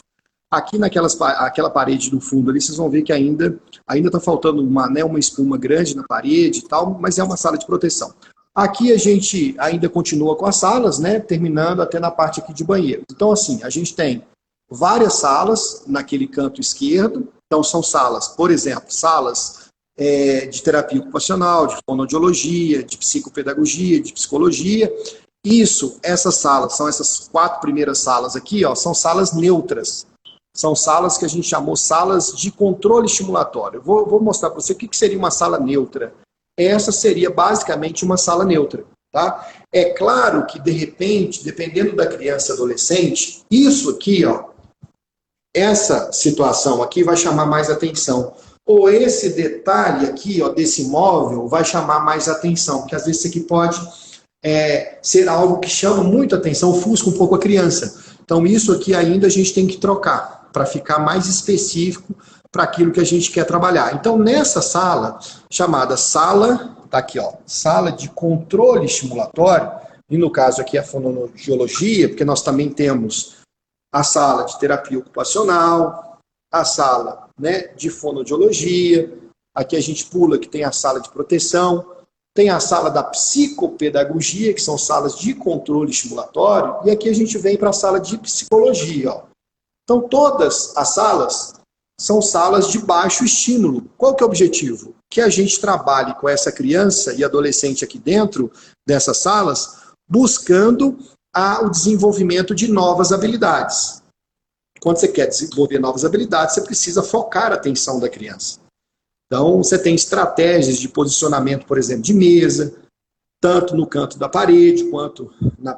Aqui aquela parede do fundo ali, vocês vão ver que ainda está faltando uma espuma grande na parede e tal, mas é uma sala de proteção. Aqui a gente ainda continua com as salas, né, terminando até na parte aqui de banheiro. Então, assim, a gente tem várias salas naquele canto esquerdo. Então, são salas, por exemplo, salas de terapia ocupacional, de fonoaudiologia, de psicopedagogia, de psicologia. Essas salas, são essas 4 primeiras salas aqui, ó, são salas neutras. São salas que a gente chamou salas de controle estimulatório. Vou mostrar para você o que seria uma sala neutra. Essa seria basicamente uma sala neutra. Tá? É claro que, de repente, dependendo da criança e adolescente, isso aqui, ó, essa situação aqui vai chamar mais atenção. Ou esse detalhe aqui, ó, desse móvel, vai chamar mais atenção. Porque às vezes isso aqui pode ser algo que chama muito atenção, ofusca um pouco a criança. Então isso aqui ainda a gente tem que trocar, para ficar mais específico para aquilo que a gente quer trabalhar. Então, nessa sala, chamada sala, tá aqui, ó, sala de controle estimulatório, e no caso aqui é a fonoaudiologia, porque nós também temos a sala de terapia ocupacional, a sala, né, de fonoaudiologia, aqui a gente pula que tem a sala de proteção, tem a sala da psicopedagogia, que são salas de controle estimulatório, e aqui a gente vem para a sala de psicologia, ó. Então, todas as salas são salas de baixo estímulo. Qual que é o objetivo? Que a gente trabalhe com essa criança e adolescente aqui dentro dessas salas, buscando o desenvolvimento de novas habilidades. Quando você quer desenvolver novas habilidades, você precisa focar a atenção da criança. Então, você tem estratégias de posicionamento, por exemplo, de mesa, tanto no canto da parede, quanto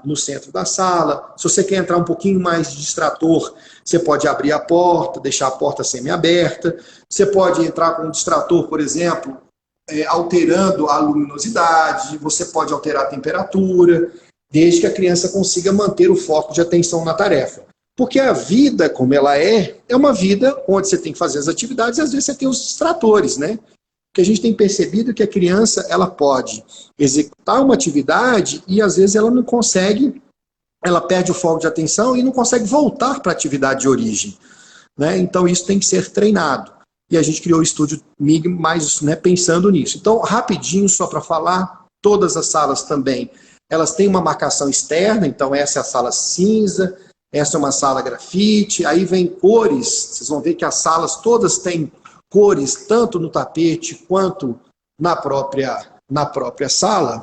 no centro da sala. Se você quer entrar um pouquinho mais de distrator, você pode abrir a porta, deixar a porta semi-aberta. Você pode entrar com um distrator, por exemplo, alterando a luminosidade. Você pode alterar a temperatura, desde que a criança consiga manter o foco de atenção na tarefa. Porque a vida, como ela é uma vida onde você tem que fazer as atividades e às vezes você tem os distratores, né? Porque a gente tem percebido que a criança, ela pode executar uma atividade e às vezes ela não consegue, ela perde o foco de atenção e não consegue voltar para a atividade de origem, né? Então isso tem que ser treinado. E a gente criou o Estúdio MIG mais, né, pensando nisso. Então, rapidinho, só para falar, todas as salas também, elas têm uma marcação externa, então essa é a sala cinza, essa é uma sala grafite, aí vem cores, vocês vão ver que as salas todas têm cores, tanto no tapete quanto na própria sala,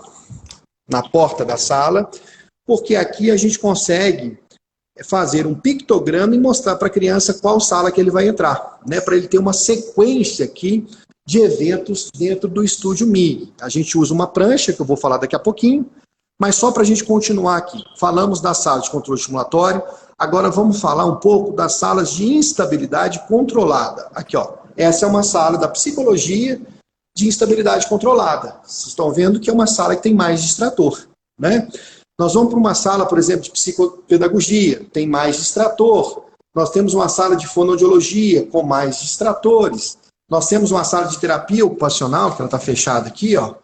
na porta da sala, porque aqui a gente consegue fazer um pictograma e mostrar para a criança qual sala que ele vai entrar, né, para ele ter uma sequência aqui de eventos dentro do Estúdio MIG. A gente usa uma prancha, que eu vou falar daqui a pouquinho, mas só para a gente continuar aqui. Falamos da sala de controle estimulatório, agora vamos falar um pouco das salas de instabilidade controlada. Aqui, ó. Essa é uma sala da psicologia de instabilidade controlada. Vocês estão vendo que é uma sala que tem mais distrator, né? Nós vamos para uma sala, por exemplo, de psicopedagogia, tem mais distrator. Nós temos uma sala de fonoaudiologia com mais distratores. Nós temos uma sala de terapia ocupacional, que ela está fechada aqui, ó,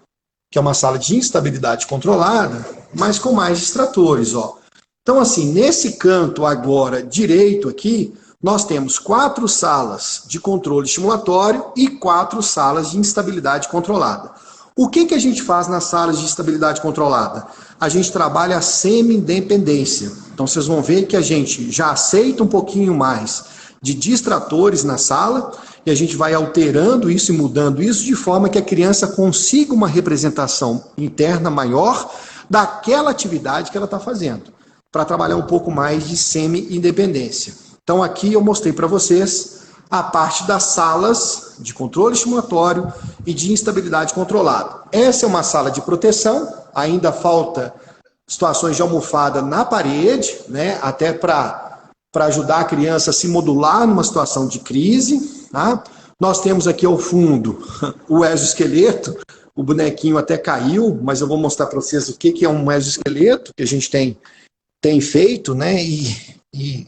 que é uma sala de instabilidade controlada, mas com mais distratores, ó. Então, assim, nesse canto agora direito aqui, nós temos 4 salas de controle estimulatório e 4 salas de instabilidade controlada. O que a gente faz nas salas de instabilidade controlada? A gente trabalha a semi-independência. Então, vocês vão ver que a gente já aceita um pouquinho mais de distratores na sala e a gente vai alterando isso e mudando isso de forma que a criança consiga uma representação interna maior daquela atividade que ela está fazendo, para trabalhar um pouco mais de semi-independência. Então aqui eu mostrei para vocês a parte das salas de controle estimulatório e de instabilidade controlada. Essa é uma sala de proteção, ainda falta situações de almofada na parede, né, até para ajudar a criança a se modular numa situação de crise. Tá? Nós temos aqui ao fundo o exoesqueleto, o bonequinho até caiu, mas eu vou mostrar para vocês o que é um exoesqueleto que a gente tem feito, né, e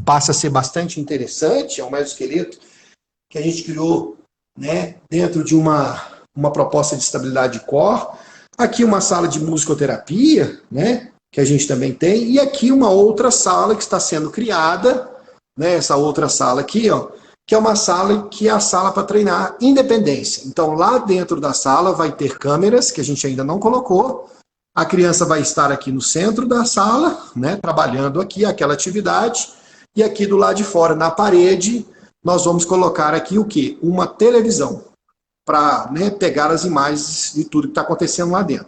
passa a ser bastante interessante. É um exoesqueleto que a gente criou, né, dentro de uma proposta de estabilidade de core. Aqui uma sala de musicoterapia, né, que a gente também tem, e aqui uma outra sala que está sendo criada, né, essa outra sala aqui, ó, que é uma sala que é a sala para treinar independência. Então lá dentro da sala vai ter câmeras, que a gente ainda não colocou, a criança vai estar aqui no centro da sala, né, trabalhando aqui aquela atividade, e aqui do lado de fora, na parede, nós vamos colocar aqui o quê? Uma televisão, para, né, pegar as imagens de tudo que está acontecendo lá dentro.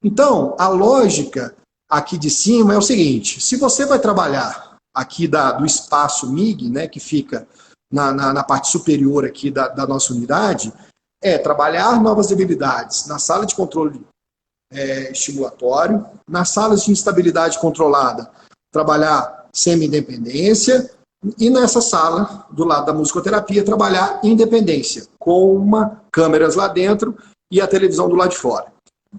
Então, a lógica aqui de cima é o seguinte: se você vai trabalhar aqui do espaço MIG, né, que fica na parte superior aqui da nossa unidade, é trabalhar novas habilidades na sala de controle estimulatório, nas salas de instabilidade controlada, trabalhar semi-independência, e nessa sala, do lado da musicoterapia, trabalhar independência, com câmeras lá dentro e a televisão do lado de fora.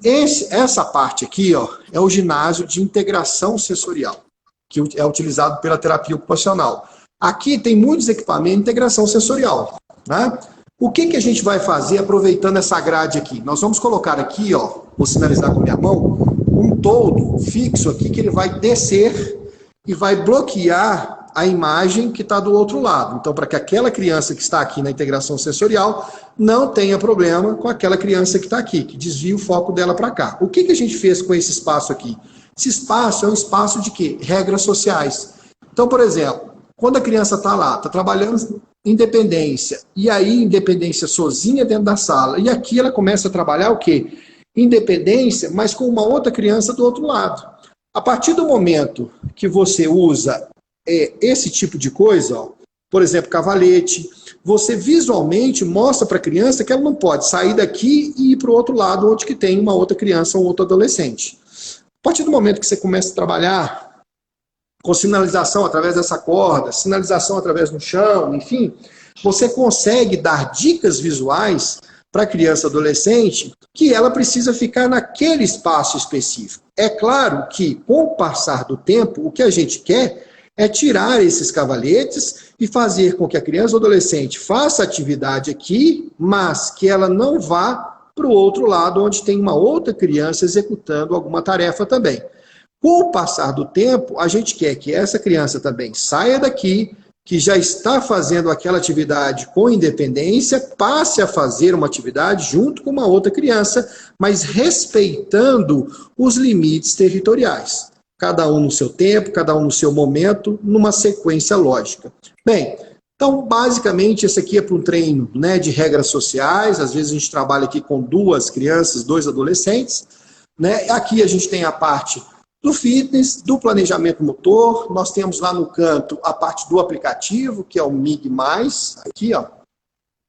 Essa parte aqui, ó, é o ginásio de integração sensorial, que é utilizado pela terapia ocupacional. Aqui tem muitos equipamentos de integração sensorial. Né? O que a gente vai fazer aproveitando essa grade aqui? Nós vamos colocar aqui, ó, vou sinalizar com a minha mão, um toldo fixo aqui que ele vai descer e vai bloquear a imagem que está do outro lado. Então, para que aquela criança que está aqui na integração sensorial não tenha problema com aquela criança que está aqui, que desvia o foco dela para cá. O que a gente fez com esse espaço aqui? Esse espaço é um espaço de quê? Regras sociais. Então, por exemplo, quando a criança está lá, está trabalhando independência, e aí independência sozinha dentro da sala, e aqui ela começa a trabalhar o quê? Independência, mas com uma outra criança do outro lado. A partir do momento que você usa esse tipo de coisa, ó, por exemplo, cavalete, você visualmente mostra para a criança que ela não pode sair daqui e ir para o outro lado, onde que tem uma outra criança ou outro adolescente. A partir do momento que você começa a trabalhar com sinalização através dessa corda, sinalização através do chão, enfim, você consegue dar dicas visuais para a criança adolescente que ela precisa ficar naquele espaço específico. É claro que, com o passar do tempo, o que a gente quer é tirar esses cavaletes e fazer com que a criança ou adolescente faça atividade aqui, mas que ela não vá para o outro lado, onde tem uma outra criança executando alguma tarefa também. Com o passar do tempo, a gente quer que essa criança também saia daqui, que já está fazendo aquela atividade com independência, passe a fazer uma atividade junto com uma outra criança, mas respeitando os limites territoriais. Cada um no seu tempo, cada um no seu momento, numa sequência lógica. Bem, então basicamente esse aqui é para um treino, né, de regras sociais. Às vezes a gente trabalha aqui com 2 crianças, 2 adolescentes. Né? Aqui a gente tem a parte do fitness, do planejamento motor. Nós temos lá no canto a parte do aplicativo, que é o MIG+, aqui, ó.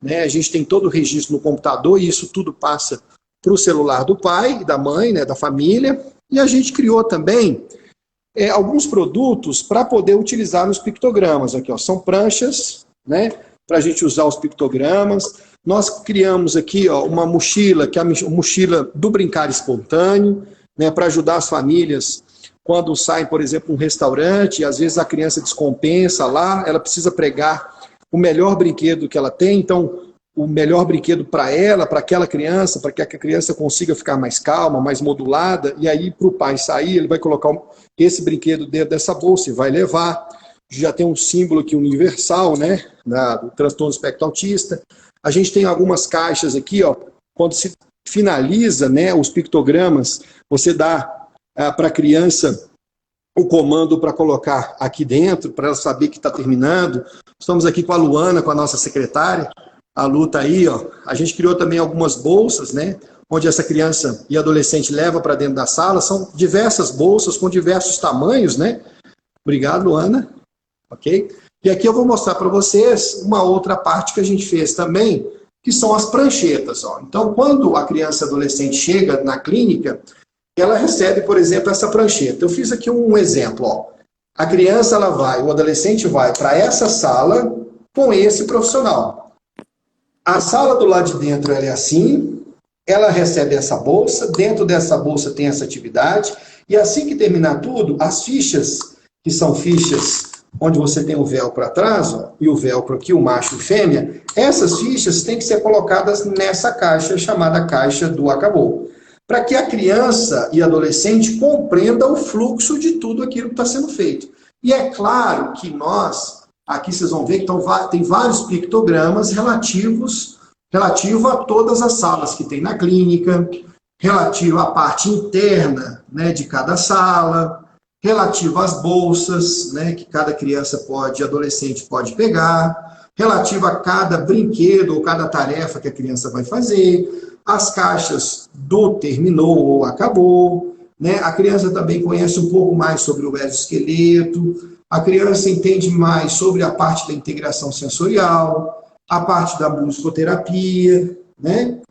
Né? A gente tem todo o registro no computador e isso tudo passa para o celular do pai, da mãe, né, da família. E a gente criou também alguns produtos para poder utilizar nos pictogramas. Aqui, ó, são pranchas, né, para a gente usar os pictogramas. Nós criamos aqui, ó, uma mochila, que é a mochila do brincar espontâneo, né, para ajudar as famílias quando saem, por exemplo, um restaurante, e às vezes a criança descompensa lá, ela precisa pregar o melhor brinquedo que ela tem, então o melhor brinquedo para ela, para aquela criança, para que a criança consiga ficar mais calma, mais modulada, e aí para o pai sair, ele vai colocar esse brinquedo dentro dessa bolsa e vai levar. Já tem um símbolo aqui universal, né, do transtorno espectro autista. A gente tem algumas caixas aqui, ó, quando se finaliza, né, os pictogramas, você dá para a criança o comando para colocar aqui dentro, para ela saber que está terminando. Estamos aqui com a Luana, com a nossa secretária. A Lu está aí, ó. A gente criou também algumas bolsas, né, onde essa criança e adolescente leva para dentro da sala. São diversas bolsas com diversos tamanhos, né. Obrigado, Luana. ok? E aqui eu vou mostrar para vocês uma outra parte que a gente fez também, que são as pranchetas. Ó. Então, quando a criança e adolescente chega na clínica, ela recebe, por exemplo, essa prancheta. Eu fiz aqui um exemplo. Ó. A criança, o adolescente vai para essa sala com esse profissional. A sala do lado de dentro ela é assim, ela recebe essa bolsa, dentro dessa bolsa tem essa atividade, e assim que terminar tudo, as fichas, que são fichas onde você tem o velcro atrás, ó, e o velcro aqui, o macho e fêmea, essas fichas têm que ser colocadas nessa caixa, chamada caixa do acabou, para que a criança e adolescente compreenda o fluxo de tudo aquilo que está sendo feito. E é claro que nós, aqui vocês vão ver que tem vários pictogramas relativo a todas as salas que tem na clínica, relativo à parte interna, né, de cada sala, relativo às bolsas, né, que cada criança adolescente pode pegar, relativo a cada brinquedo ou cada tarefa que a criança vai fazer, as caixas do terminou ou acabou, né, a criança também conhece um pouco mais sobre o exoesqueleto, a criança entende mais sobre a parte da integração sensorial, a parte da musicoterapia, né?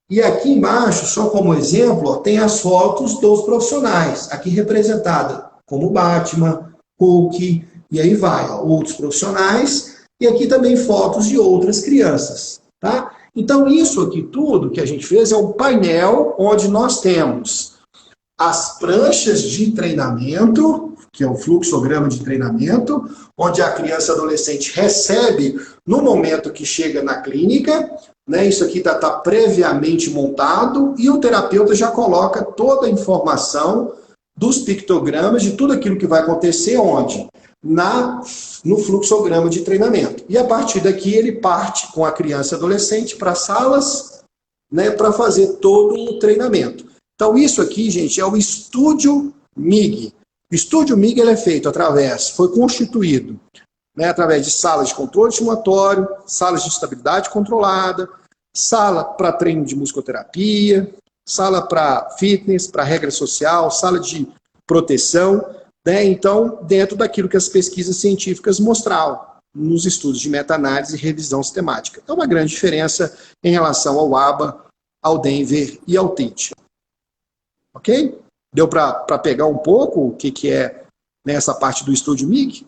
E aqui embaixo, só como exemplo, ó, tem as fotos dos profissionais, aqui representada como Batman, Hulk, e aí vai, ó, outros profissionais, e aqui também fotos de outras crianças, tá? Então, isso aqui tudo que a gente fez é um painel onde nós temos as pranchas de treinamento, que é o fluxograma de treinamento, onde a criança e adolescente recebe no momento que chega na clínica, né? Isso aqui está previamente montado, e o terapeuta já coloca toda a informação dos pictogramas, de tudo aquilo que vai acontecer onde? No fluxograma de treinamento. E a partir daqui ele parte com a criança e adolescente para salas, né, para fazer todo o treinamento. Então isso aqui, gente, é o Estúdio MIG. O Estúdio MIG ele é feito foi constituído, né, através de salas de controle estimulatório, salas de estabilidade controlada, sala para treino de musicoterapia, sala para fitness, para regra social, sala de proteção, né? Então, dentro daquilo que as pesquisas científicas mostravam nos estudos de meta-análise e revisão sistemática. É uma grande diferença em relação ao ABA, ao Denver e ao TIT. Ok? Deu para pegar um pouco o que é nessa parte do Estúdio MIG?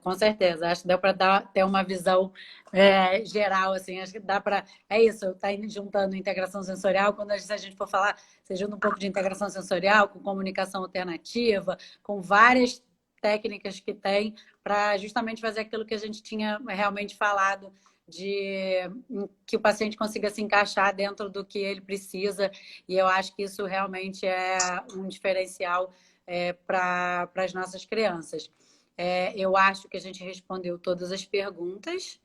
Com certeza, acho que deu para ter uma visão geral, assim, acho que dá para... É isso, tá juntando integração sensorial, quando a gente for falar, você junta um pouco de integração sensorial, com comunicação alternativa, com várias técnicas que tem, para justamente fazer aquilo que a gente tinha realmente falado, de que o paciente consiga se encaixar dentro do que ele precisa, e eu acho que isso realmente é um diferencial para as nossas crianças. Eu acho que a gente respondeu todas as perguntas.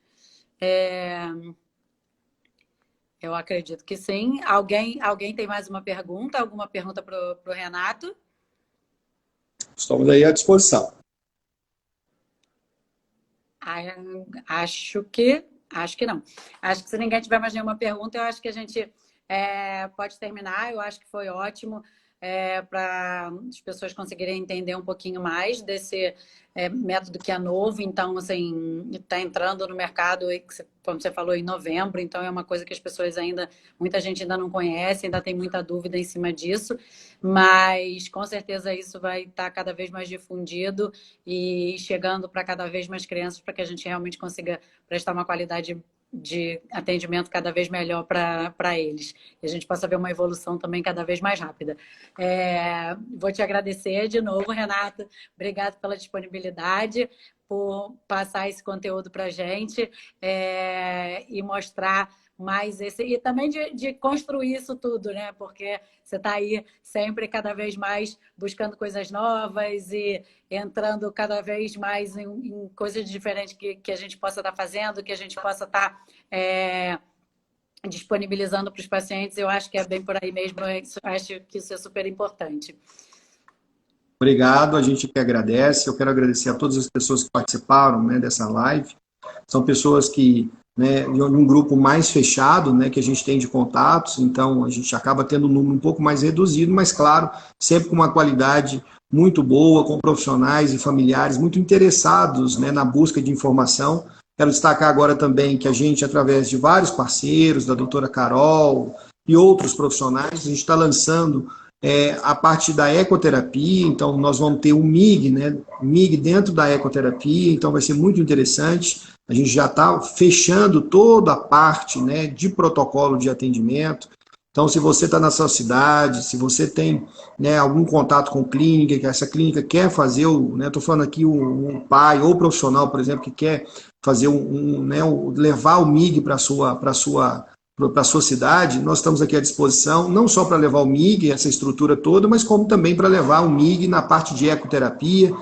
Eu acredito que sim. Alguém tem mais uma pergunta? Alguma pergunta para o Renato? Estamos aí à disposição. Acho que não. Acho que se ninguém tiver mais nenhuma pergunta, eu acho que a gente pode terminar. Eu acho que foi ótimo para as pessoas conseguirem entender um pouquinho mais desse método que é novo. Então, assim, está entrando no mercado, como você falou, em novembro. Então, é uma coisa que as pessoas muita gente ainda não conhece, ainda tem muita dúvida em cima disso. Mas, com certeza, isso vai estar cada vez mais difundido e chegando para cada vez mais crianças, para que a gente realmente consiga prestar uma qualidade de atendimento cada vez melhor para eles. E a gente possa ver uma evolução também cada vez mais rápida. Vou te agradecer de novo, Renato. Obrigado pela disponibilidade, por passar esse conteúdo para a gente e mostrar mais e também de construir isso tudo, né? Porque você está aí sempre cada vez mais buscando coisas novas e entrando cada vez mais em coisas diferentes que a gente possa estar fazendo, que a gente possa estar disponibilizando para os pacientes. Eu acho que é bem por aí mesmo. Eu acho que isso é super importante. Obrigado, a gente que agradece. Eu quero agradecer a todas as pessoas que participaram, né, dessa live. São pessoas que, né, de um grupo mais fechado, né, que a gente tem de contatos, então a gente acaba tendo um número um pouco mais reduzido, mas claro, sempre com uma qualidade muito boa, com profissionais e familiares muito interessados, né, na busca de informação. Quero destacar agora também que a gente, através de vários parceiros, da doutora Carol e outros profissionais, a gente está lançando a parte da ecoterapia. Então nós vamos ter o MIG, né, MIG dentro da ecoterapia, então vai ser muito interessante. A gente já está fechando toda a parte, né, de protocolo de atendimento. Então, se você está na sua cidade, se você tem, né, algum contato com clínica, que essa clínica quer fazer, estou falando aqui um pai ou profissional, por exemplo, que quer fazer levar o MIG para a sua cidade, nós estamos aqui à disposição, não só para levar o MIG, essa estrutura toda, mas como também para levar o MIG na parte de ecoterapia,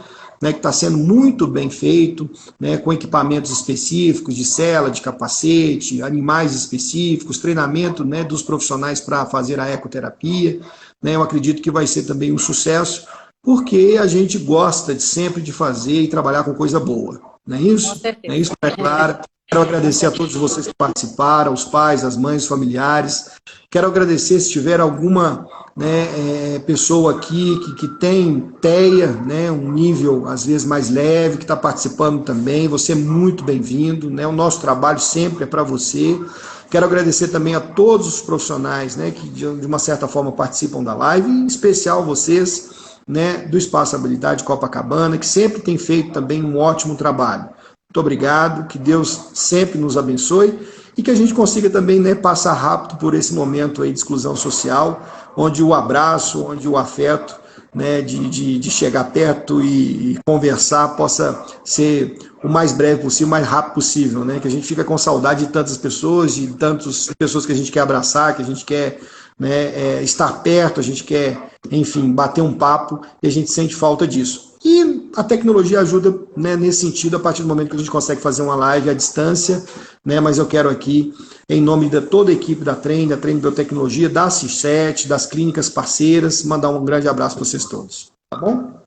né, que está sendo muito bem feito, né, com equipamentos específicos de cela, de capacete, animais específicos, treinamento, né, dos profissionais para fazer a ecoterapia. Né, eu acredito que vai ser também um sucesso, porque a gente gosta sempre de fazer e trabalhar com coisa boa. Não é isso? Com certeza. Não é isso, Maria Clara? Quero agradecer a todos vocês que participaram, os pais, as mães, os familiares. Quero agradecer se tiver alguma, né, pessoa aqui que tem TEA, né, um nível às vezes mais leve, que está participando também. Você é muito bem-vindo. Né, o nosso trabalho sempre é para você. Quero agradecer também a todos os profissionais, né, que de uma certa forma participam da live, em especial vocês, né, do Espaço Habilidade Copacabana, que sempre tem feito também um ótimo trabalho. Muito obrigado, que Deus sempre nos abençoe e que a gente consiga também, né, passar rápido por esse momento aí de exclusão social, onde o abraço, onde o afeto, né, de chegar perto e conversar possa ser o mais breve possível, o mais rápido possível, né, que a gente fica com saudade de tantas pessoas, de tantas pessoas que a gente quer abraçar, que a gente quer, né, estar perto, a gente quer, enfim, bater um papo e a gente sente falta disso. E a tecnologia ajuda, né, nesse sentido, a partir do momento que a gente consegue fazer uma live à distância, né, mas eu quero aqui, em nome de toda a equipe da Trend Biotecnologia, da CIR7, das clínicas parceiras, mandar um grande abraço para vocês todos. Tá bom?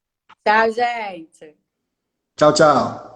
Tchau, gente. Tchau, tchau.